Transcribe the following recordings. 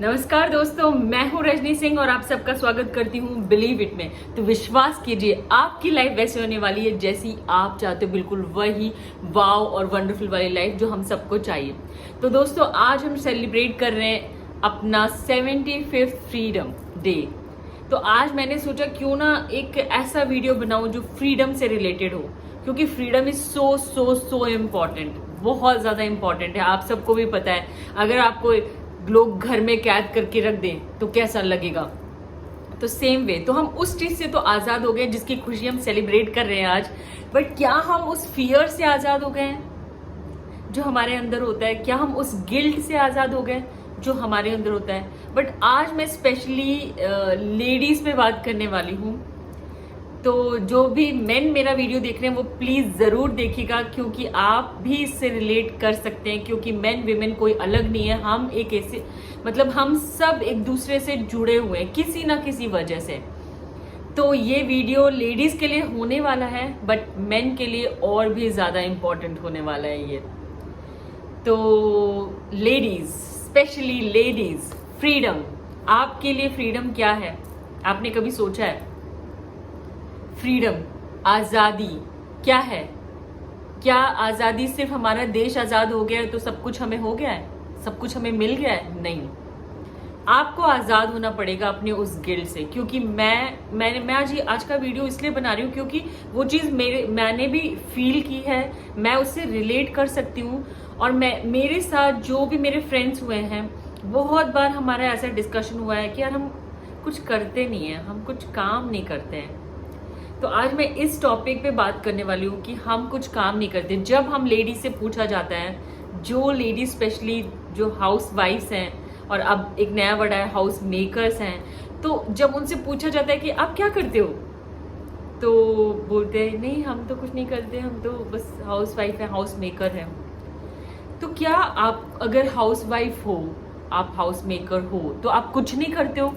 नमस्कार दोस्तों, मैं हूं रजनी सिंह और आप सबका स्वागत करती हूं बिलीव इट में। तो विश्वास कीजिए, आपकी लाइफ वैसे होने वाली है जैसी आप चाहते हो, बिल्कुल वही वाव और वंडरफुल वाली लाइफ जो हम सबको चाहिए। तो दोस्तों, आज हम सेलिब्रेट कर रहे हैं अपना 75th फ्रीडम डे। तो आज मैंने सोचा क्यों ना एक ऐसा वीडियो बनाऊं जो फ्रीडम से रिलेटेड हो, क्योंकि freedom is so so so important, बहुत ज्यादा इम्पॉर्टेंट है। आप सबको भी पता है, अगर आपको लोग घर में कैद करके रख दें तो कैसा लगेगा। तो सेम वे, तो हम उस चीज से तो आजाद हो गए जिसकी खुशी हम सेलिब्रेट कर रहे हैं आज। बट क्या हम उस फियर से आजाद हो गए हैं जो हमारे अंदर होता है? क्या हम उस गिल्ट से आजाद हो गए जो हमारे अंदर होता है? बट आज मैं स्पेशली लेडीज पे बात करने वाली हूँ। तो जो भी मेन मेरा वीडियो देख रहे हैं वो प्लीज जरूर देखिएगा, क्योंकि आप भी इससे रिलेट कर सकते हैं। क्योंकि मेन विमेन कोई अलग नहीं है, हम एक ऐसे हम सब एक दूसरे से जुड़े हुए हैं किसी ना किसी वजह से। तो ये वीडियो लेडीज के लिए होने वाला है, बट मेन के लिए और भी ज्यादा इम्पोर्टेंट होने वाला है ये। तो लेडीज, स्पेशली लेडीज, फ्रीडम, आपके लिए फ्रीडम क्या है? आपने कभी सोचा है? फ्रीडम, आजादी क्या है? क्या आजादी सिर्फ हमारा देश आजाद हो गया है तो सब कुछ हमें हो गया है, सब कुछ हमें मिल गया है? नहीं, आपको आजाद होना पड़ेगा अपने उस गिल्ट से। क्योंकि मैं आज का वीडियो इसलिए बना रही हूँ क्योंकि वो चीज मैंने भी फील की है, मैं उससे रिलेट कर सकती हूँ। और मेरे साथ जो भी मेरे फ्रेंड्स हुए हैं, बहुत बार हमारा ऐसा डिस्कशन हुआ है कि यार हम कुछ करते नहीं है, हम कुछ काम नहीं करते हैं। तो आज मैं इस टॉपिक पे बात करने वाली हूँ कि हम कुछ काम नहीं करते। जब हम लेडीज से पूछा जाता है, जो लेडीज स्पेशली जो हाउस वाइफ्स हैं, और अब एक नया वर्ड है हाउस मेकर्स हैं, तो जब उनसे पूछा जाता है कि आप क्या करते हो, तो बोलते हैं नहीं हम तो कुछ नहीं करते, हम तो बस हाउस वाइफ है, हाउस मेकर है। तो क्या आप अगर हाउस वाइफ हो, आप हाउस मेकर हो, तो आप कुछ नहीं करते हो?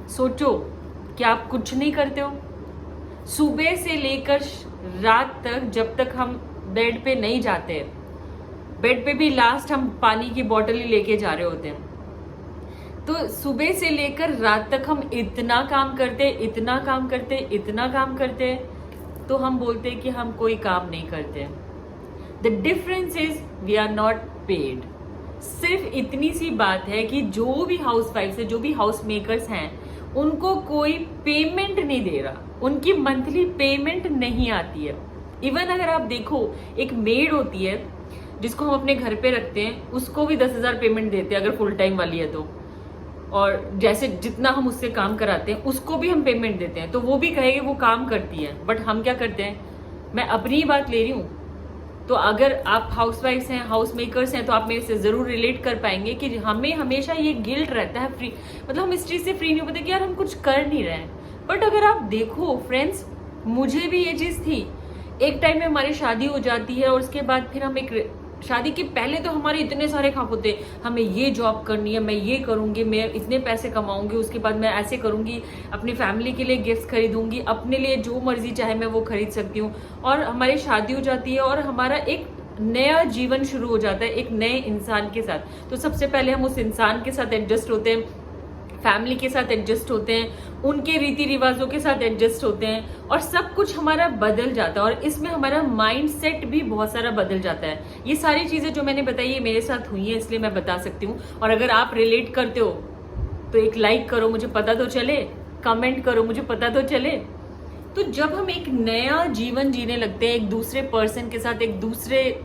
सोचो, क्या आप कुछ नहीं करते हो? सुबह से लेकर रात तक, जब तक हम बेड पे नहीं जाते, बेड पे भी लास्ट हम पानी की बोतल ही लेके जा रहे होते हैं। तो सुबह से लेकर रात तक हम इतना काम करते, इतना काम करते, इतना काम करते, तो हम बोलते कि हम कोई काम नहीं करते। The difference is we are not paid. सिर्फ इतनी सी बात है कि जो भी हाउस वाइफ है, जो भी हाउस मेकर्स हैं, उनको कोई पेमेंट नहीं दे रहा, उनकी मंथली पेमेंट नहीं आती है। इवन अगर आप देखो, एक मेड होती है जिसको हम अपने घर पे रखते हैं, उसको भी 10,000 पेमेंट देते हैं अगर फुल टाइम वाली है तो। और जैसे जितना हम उससे काम कराते हैं उसको भी हम पेमेंट देते हैं, तो वो भी कहेगी वो काम करती है। बट हम क्या करते हैं? मैं अपनी ही बात ले रही हूँ, तो अगर आप हाउस वाइफ्स हैं, हाउस मेकर्स हैं, तो आप मेरे से जरूर रिलेट कर पाएंगे कि हमें हमेशा ये गिल्ट रहता है, फ्री हम इस चीज से फ्री नहीं होते कि यार हम कुछ कर नहीं रहे हैं। बट अगर आप देखो फ्रेंड्स, मुझे भी ये चीज थी। एक टाइम में हमारी शादी हो जाती है और उसके बाद फिर हम शादी के पहले तो हमारे इतने सारे ख्वाब होते, हमें ये जॉब करनी है, मैं ये करूंगी, मैं इतने पैसे कमाऊंगी, उसके बाद मैं ऐसे करूंगी, अपनी फैमिली के लिए गिफ्ट खरीदूंगी, अपने लिए जो मर्जी चाहे मैं वो खरीद सकती हूँ। और हमारी शादी हो जाती है और हमारा एक नया जीवन शुरू हो जाता है एक नए इंसान के साथ। तो सबसे पहले हम उस इंसान के साथ एडजस्ट होते हैं, फैमिली के साथ एडजस्ट होते हैं, उनके रीति रिवाजों के साथ एडजस्ट होते हैं, और सब कुछ हमारा बदल जाता है। और इसमें हमारा माइंड सेट भी बहुत सारा बदल जाता है। ये सारी चीजें जो मैंने बताई ये मेरे साथ हुई है, इसलिए मैं बता सकती हूँ। और अगर आप रिलेट करते हो तो एक लाइक करो, मुझे पता तो चले, कमेंट करो, मुझे पता तो चले। तो जब हम एक नया जीवन जीने लगते हैं एक दूसरे पर्सन के साथ, एक दूसरे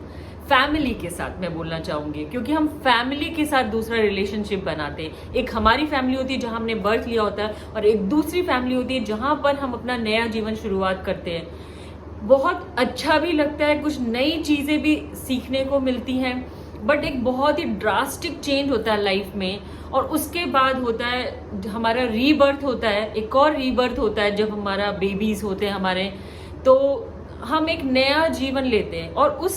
फैमिली के साथ, मैं बोलना चाहूंगी, क्योंकि हम फैमिली के साथ दूसरा रिलेशनशिप बनाते हैं। एक हमारी फैमिली होती है जहां हमने बर्थ लिया होता है, और एक दूसरी फैमिली होती है जहां पर हम अपना नया जीवन शुरुआत करते हैं। बहुत अच्छा भी लगता है, कुछ नई चीजें भी सीखने को मिलती हैं, बट एक बहुत ही ड्रास्टिक चेंज होता है लाइफ में। और उसके बाद होता है हमारा रीबर्थ होता है, एक और रीबर्थ होता है जब हमारा बेबीज होते हैं हमारे, तो हम एक नया जीवन लेते हैं। और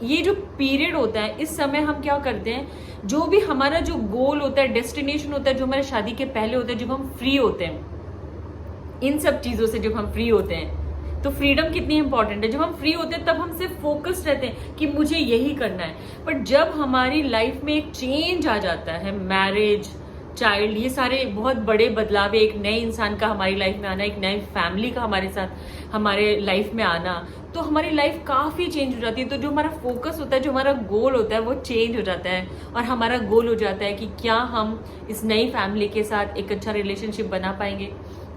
ये जो पीरियड होता है, इस समय हम क्या करते हैं, जो भी हमारा जो गोल होता है, डेस्टिनेशन होता है, जो हमारे शादी के पहले होता है, जब हम फ्री होते हैं इन सब चीजों से, जब हम फ्री होते हैं, तो फ्रीडम कितनी इंपॉर्टेंट है। जब हम फ्री होते हैं तब हम सिर्फ फोकस्ड रहते हैं कि मुझे यही करना है। बट जब हमारी लाइफ में एक चेंज आ जाता है, मैरिज, चाइल्ड, ये सारे बहुत बड़े बदलाव है, एक नए इंसान का हमारी लाइफ में आना, एक नई फैमिली का हमारे साथ हमारे लाइफ में आना, तो हमारी लाइफ काफ़ी चेंज हो जाती है। तो जो हमारा फोकस होता है, जो हमारा गोल होता है, वो चेंज हो जाता है। और हमारा गोल हो जाता है कि क्या हम इस नई फैमिली के साथ एक अच्छा रिलेशनशिप बना पाएंगे,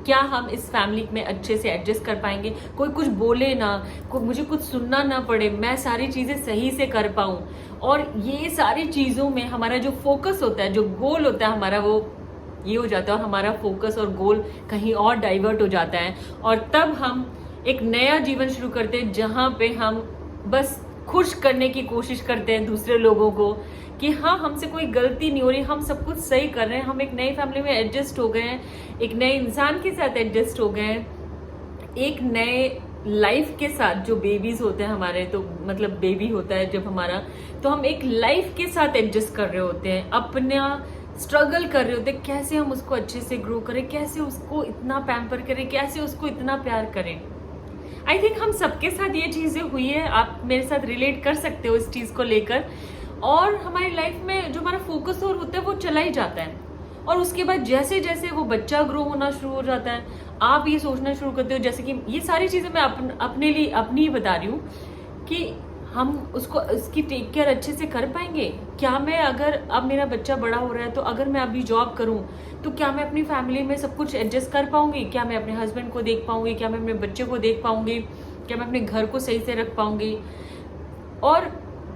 क्या हम इस फैमिली में अच्छे से एडजस्ट कर पाएंगे, कोई कुछ बोले ना, मुझे कुछ सुनना ना पड़े, मैं सारी चीज़ें सही से कर पाऊँ। और ये सारी चीज़ों में हमारा जो फोकस होता है, जो गोल होता है हमारा, वो ये हो जाता है। और हमारा फोकस और गोल कहीं और डाइवर्ट हो जाता है। और तब हम एक नया जीवन शुरू करते हैं जहाँ पे हम बस खुश करने की कोशिश करते हैं दूसरे लोगों को कि हाँ, हमसे कोई गलती नहीं हो रही, हम सब कुछ सही कर रहे हैं, हम एक नई फैमिली में एडजस्ट हो गए हैं, एक नए इंसान के साथ एडजस्ट हो गए हैं, एक नए लाइफ के साथ। जो बेबीज होते हैं हमारे, तो मतलब बेबी होता है जब हमारा, तो हम एक लाइफ के साथ एडजस्ट कर रहे होते हैं, अपना स्ट्रगल कर रहे होते हैं, कैसे हम उसको अच्छे से ग्रो करें, कैसे उसको इतना पैम्पर करें, कैसे उसको इतना प्यार करें। आई थिंक हम सबके साथ ये चीज़ें हुई है, आप मेरे साथ रिलेट कर सकते हो इस चीज़ को लेकर। और हमारी लाइफ में जो हमारा फोकस और होता है वो चला ही जाता है। और उसके बाद जैसे जैसे वो बच्चा ग्रो होना शुरू हो जाता है, आप ये सोचना शुरू करते हो, जैसे कि ये सारी चीज़ें मैं अपने लिए अपनी ही बता रही हूँ कि हम उसकी टेक केयर अच्छे से कर पाएंगे क्या। मैं अगर अब मेरा बच्चा बड़ा हो रहा है, तो अगर मैं अभी जॉब करूं, तो क्या मैं अपनी फैमिली में सब कुछ एडजस्ट कर पाऊंगी, क्या मैं अपने हस्बैंड को देख पाऊंगी, क्या मैं अपने बच्चे को देख पाऊंगी, क्या मैं अपने घर को सही से रख पाऊंगी, और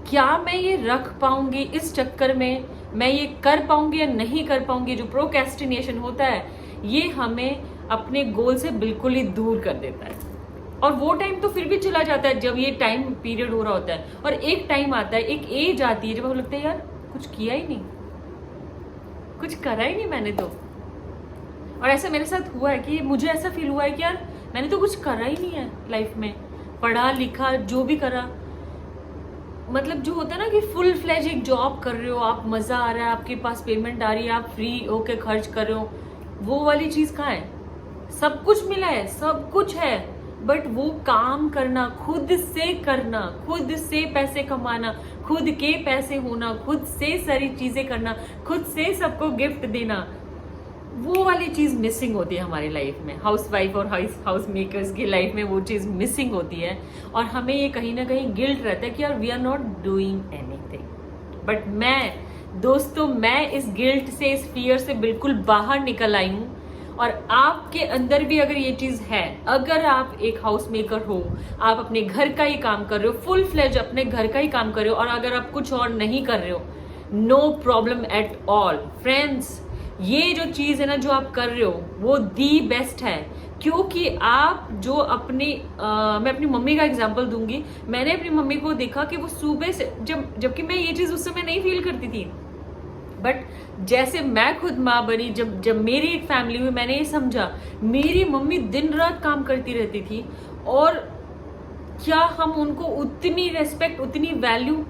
क्या मैं ये रख पाऊंगी, इस चक्कर में मैं ये कर पाऊंगी या नहीं कर पाऊंगी। जो प्रोक्रेस्टिनेशन होता है, ये हमें अपने गोल से बिल्कुल ही दूर कर देता है। और वो टाइम तो फिर भी चला जाता है जब ये टाइम पीरियड हो रहा होता है। और एक टाइम आता है, एक एज आती है जब हमें लगता है यार कुछ किया ही नहीं, कुछ करा ही नहीं मैंने तो। और ऐसा मेरे साथ हुआ है कि मुझे ऐसा फील हुआ है कि यार मैंने तो कुछ करा ही नहीं है लाइफ में, पढ़ा लिखा जो भी करा, मतलब जो होता है ना कि फुल फ्लेज एक जॉब कर रहे हो आप, मजा आ रहा है, आपके पास पेमेंट आ रही है, आप फ्री होके खर्च कर रहे हो, वो वाली चीज कहाँ है। सब कुछ मिला है, सब कुछ है, बट वो काम करना, खुद से करना, खुद से पैसे कमाना, खुद के पैसे होना, खुद से सारी चीजें करना, खुद से सबको गिफ्ट देना, वो वाली चीज मिसिंग होती है हमारी लाइफ में। हाउसवाइफ और हाउस मेकर्स की लाइफ में वो चीज मिसिंग होती है। और हमें ये कहीं ना कहीं गिल्ट रहता है कि यार we are not doing anything. But दोस्तों, मैं इस गिल्ट से, इस फियर से बिल्कुल बाहर निकल आई हूँ। और आपके अंदर भी अगर ये चीज है, अगर आप एक हाउस मेकर हो, आप अपने घर का ही काम कर रहे हो, फुल फ्लेज अपने घर का ही काम कर रहे हो, और अगर आप कुछ और नहीं कर रहे हो, no problem at all friends. ये जो चीज है ना जो आप कर रहे हो, वो दी बेस्ट है। क्योंकि आप जो मैं अपनी मम्मी का एग्जांपल दूंगी। मैंने अपनी मम्मी को देखा कि वो सुबह से, जबकि मैं ये चीज उस समय नहीं फील करती थी, बट जैसे मैं खुद माँ बनी, जब मेरी एक फैमिली हुई, मैंने ये समझा मेरी मम्मी दिन रात काम करती रहती थी, और क्या हम उनको उतनी रेस्पेक्ट, उतनी वैल्यू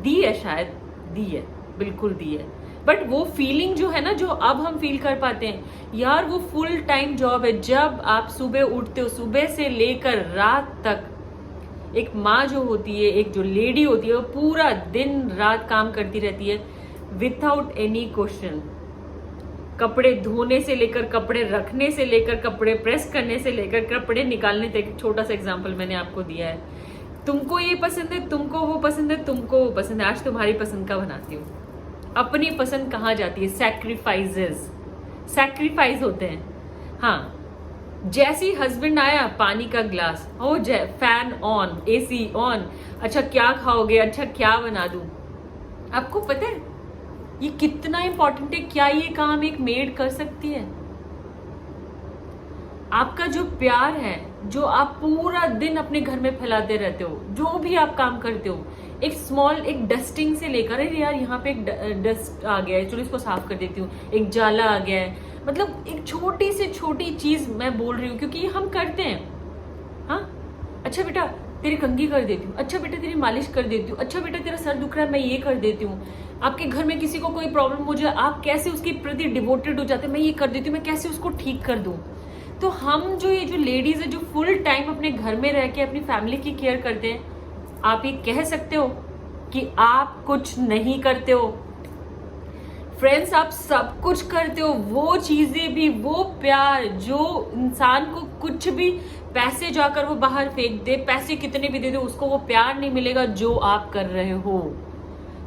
दी है? शायद दी है, बिल्कुल दी है। बट वो फीलिंग जो है ना, जो अब हम फील कर पाते हैं, यार वो फुल टाइम जॉब है। जब आप सुबह उठते हो, सुबह से लेकर रात तक एक माँ जो होती है, एक जो लेडी होती है, वो पूरा दिन रात काम करती रहती है विदाउट एनी क्वेश्चन। कपड़े धोने से लेकर, कपड़े रखने से लेकर, कपड़े प्रेस करने से लेकर, कपड़े निकालने तक। छोटा सा एग्जांपल मैंने आपको दिया है। तुमको ये पसंद है, तुमको वो पसंद है, तुमको वो पसंद है, आज तुम्हारी पसंद का बनाती हूँ। अपनी पसंद कहाँ जाती है? सैक्रिफाइस होते हैं। हाँ, जैसी हस्बैंड आया, पानी का ग्लास हो जाए, फैन ऑन, एसी ऑन, अच्छा क्या खाओगे, अच्छा क्या बना दूं। आपको पता है ये कितना इंपॉर्टेंट है? क्या ये काम एक मेड कर सकती है? आपका जो प्यार है, जो आप पूरा दिन अपने घर में फैलाते रहते हो, जो भी आप काम करते हो, एक डस्टिंग से लेकर, अरे यार यहाँ पे एक डस्ट आ गया है, चलो इसको साफ कर देती हूँ, एक जाला आ गया है, मतलब एक छोटी से छोटी चीज मैं बोल रही हूँ क्योंकि ये हम करते हैं। हाँ, अच्छा बेटा तेरी कंघी कर देती हूँ, अच्छा बेटा तेरी मालिश कर देती हूँ, अच्छा बेटा तेरा सर दुख रहा है, मैं ये कर देती हूँ। आपके घर में किसी को कोई प्रॉब्लम हो जाए, आप कैसे उसके प्रति डिवोटेड हो जाते हैं, मैं ये कर देती हूँ, मैं कैसे उसको ठीक कर दूँ। तो हम जो ये जो लेडीज है जो फुल टाइम अपने घर में रह के अपनी फैमिली की केयर करते हैं, आप ये कह सकते हो कि आप कुछ नहीं करते हो? फ्रेंड्स, आप सब कुछ करते हो, वो चीजें भी, वो प्यार जो इंसान को कुछ भी पैसे जाकर वो बाहर फेंक दे, पैसे कितने भी दे दे, उसको वो प्यार नहीं मिलेगा जो आप कर रहे हो।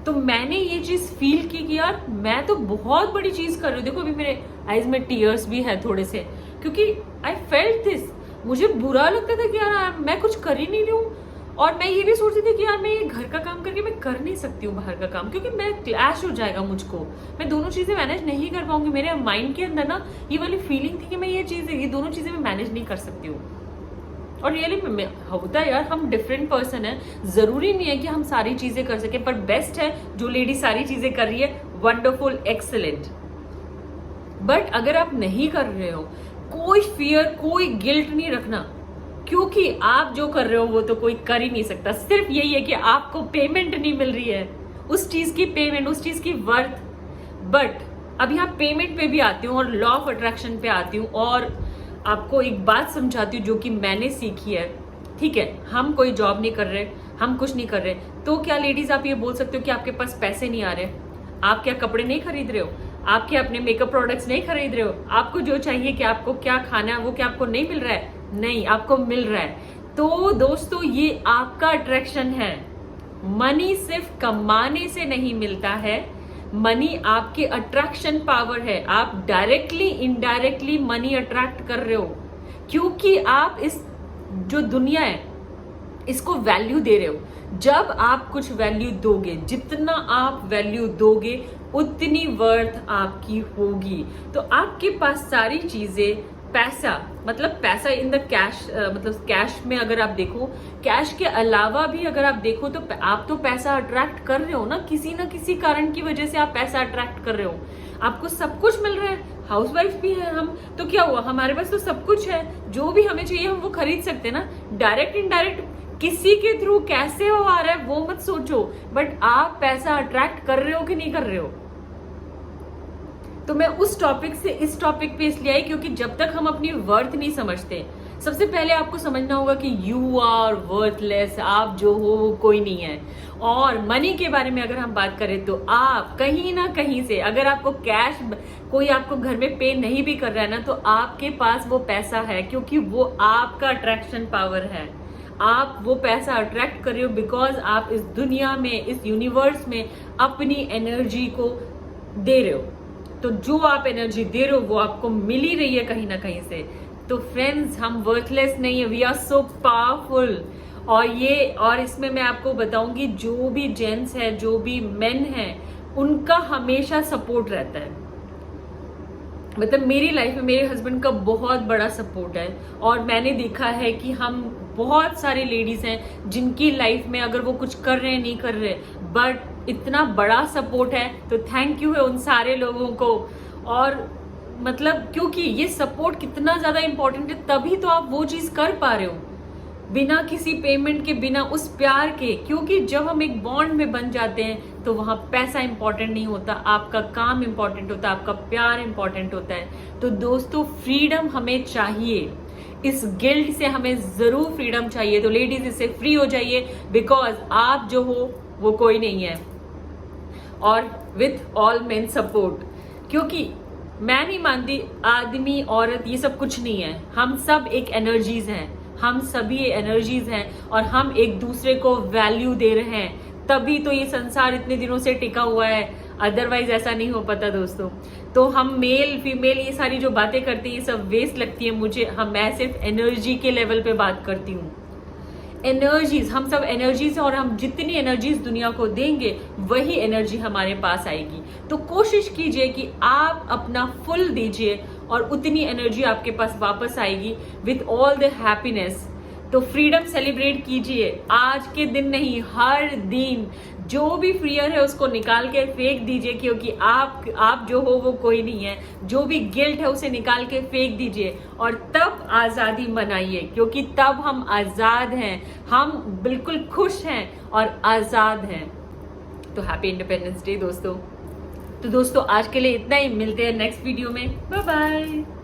तो मैंने ये चीज फील की कि यार मैं तो बहुत बड़ी चीज कर रही हूँ। देखो अभी मेरे आईज में टीयर्स भी है थोड़े से, क्योंकि आई फेल्ट दिस। मुझे बुरा लगता था कि यार मैं कुछ कर ही नहीं रही हूँ, और मैं ये भी सोचती थी कि यार मैं ये घर का काम करके मैं कर नहीं सकती हूँ बाहर का काम, क्योंकि मैं क्लैश हो जाएगा मुझको, मैं दोनों चीजें मैनेज नहीं कर पाऊंगी। मेरे माइंड के अंदर ना ये वाली फीलिंग थी कि मैं ये दोनों चीजें मैं मैनेज नहीं कर सकती हूँ। और रियली होता है यार, हम डिफरेंट पर्सन है, जरूरी नहीं है कि हम सारी चीजें कर सके, पर बेस्ट है जो लेडी सारी चीजें कर रही है, वंडरफुल, एक्सेलेंट। बट अगर आप नहीं कर रहे हो, कोई फियर, कोई गिल्ट नहीं रखना, क्योंकि आप जो कर रहे हो वो तो कोई कर ही नहीं सकता। सिर्फ यही है कि आपको पेमेंट नहीं मिल रही है, उस चीज की पेमेंट, उस चीज की वर्थ। बट अब यहाँ पेमेंट पे भी आती हूँ और लॉ ऑफ अट्रैक्शन पे आती हूँ, और आपको एक बात समझाती हूँ जो कि मैंने सीखी है। ठीक है, हम कोई जॉब नहीं कर रहे, हम कुछ नहीं कर रहे, तो क्या लेडीज आप ये बोल सकते हो कि आपके पास पैसे नहीं आ रहे? आप क्या कपड़े नहीं खरीद रहे हो? आप क्या अपने मेकअप प्रोडक्ट्स नहीं खरीद रहे हो? आपको जो चाहिए कि आपको क्या खाना है वो क्या आपको नहीं मिल रहा है? नहीं, आपको मिल रहा है। तो दोस्तों, ये आपका अट्रैक्शन है। मनी सिर्फ कमाने से नहीं मिलता है, मनी आपके अट्रैक्शन पावर है। आप डायरेक्टली इनडायरेक्टली मनी अट्रैक्ट कर रहे हो, क्योंकि आप इस जो दुनिया है इसको वैल्यू दे रहे हो। जब आप कुछ वैल्यू दोगे, जितना आप वैल्यू दोगे उतनी वर्थ आपकी होगी। तो आपके पास सारी चीजें, पैसा मतलब पैसा इन द कैश, मतलब कैश में अगर आप देखो, कैश के अलावा भी अगर आप देखो तो आप तो पैसा अट्रैक्ट कर रहे हो ना किसी कारण की वजह से आप पैसा अट्रैक्ट कर रहे हो। आपको सब कुछ मिल रहा है, हाउसवाइफ भी है हम, तो क्या हुआ, हमारे पास तो सब कुछ है, जो भी हमें चाहिए हम वो खरीद सकते हैं ना। डायरेक्ट इनडायरेक्ट किसी के थ्रू कैसे वो आ रहा है वो मत सोचो, बट आप पैसा अट्रैक्ट कर रहे हो कि नहीं कर रहे हो। तो मैं उस टॉपिक से इस टॉपिक पे इसलिए आई क्योंकि जब तक हम अपनी वर्थ नहीं समझते, सबसे पहले आपको समझना होगा कि यू आर वर्थलेस, आप जो हो वो कोई नहीं है। और मनी के बारे में अगर हम बात करें तो आप कहीं ना कहीं से, अगर आपको कैश कोई आपको घर में पे नहीं भी कर रहा है ना, तो आपके पास वो पैसा है, क्योंकि वो आपका अट्रैक्शन पावर है। आप वो पैसा अट्रैक्ट कर रहे हो बिकॉज आप इस दुनिया में, इस यूनिवर्स में अपनी एनर्जी को दे रहे हो। तो जो आप एनर्जी दे रहे हो वो आपको मिल ही रही है कहीं ना कहीं से। तो फ्रेंड्स, हम वर्थलेस नहीं है, वी आर सो पावरफुल। और इसमें मैं आपको बताऊंगी, जो भी जेंट्स है, जो भी मेन है, उनका हमेशा सपोर्ट रहता है। मतलब मेरी लाइफ में मेरे हस्बैंड का बहुत बड़ा सपोर्ट है, और मैंने देखा है कि हम बहुत सारी लेडीज हैं जिनकी लाइफ में अगर वो कुछ कर रहे हैं नहीं कर रहे, बट इतना बड़ा सपोर्ट है, तो थैंक यू है उन सारे लोगों को। और मतलब क्योंकि ये सपोर्ट कितना ज्यादा इंपॉर्टेंट है, तभी तो आप वो चीज कर पा रहे हो बिना किसी पेमेंट के, बिना उस प्यार के। क्योंकि जब हम एक बॉन्ड में बन जाते हैं तो वहां पैसा इंपॉर्टेंट नहीं होता, आपका काम इंपॉर्टेंट होता है, आपका प्यार इंपॉर्टेंट होता है। तो दोस्तों, फ्रीडम हमें चाहिए, इस गिल्ट से हमें जरूर फ्रीडम चाहिए। तो लेडीज, इससे फ्री हो जाइए, बिकॉज आप जो हो वो कोई नहीं है, और विथ ऑल मेन सपोर्ट। क्योंकि मैं नहीं मानती आदमी औरत ये सब कुछ नहीं है, हम सब एक एनर्जीज हैं, हम सभी एनर्जीज हैं, और हम एक दूसरे को वैल्यू दे रहे हैं, तभी तो ये संसार इतने दिनों से टिका हुआ है, अदरवाइज ऐसा नहीं हो पाता दोस्तों। तो हम मेल फीमेल ये सारी जो बातें करते हैं ये सब वेस्ट लगती है मुझे। मैं सिर्फ एनर्जी के लेवल पे बात करती हूँ। एनर्जीज, हम सब एनर्जीज हैं, और हम जितनी एनर्जीज दुनिया को देंगे वही एनर्जी हमारे पास आएगी। तो कोशिश कीजिए कि आप अपना फुल दीजिए, और उतनी एनर्जी आपके पास वापस आएगी विथ ऑल द हैप्पीनेस। तो फ्रीडम सेलिब्रेट कीजिए, आज के दिन नहीं, हर दिन। जो भी फियर है उसको निकाल के फेंक दीजिए, क्योंकि आप जो हो वो कोई नहीं है। जो भी गिल्ट है उसे निकाल के फेंक दीजिए, और तब आजादी मनाइए, क्योंकि तब हम आजाद हैं, हम बिल्कुल खुश हैं और आजाद हैं। तो हैप्पी इंडिपेंडेंस डे दोस्तों। तो दोस्तों, आज के लिए इतना ही, मिलते हैं नेक्स्ट वीडियो में, बाय बाय।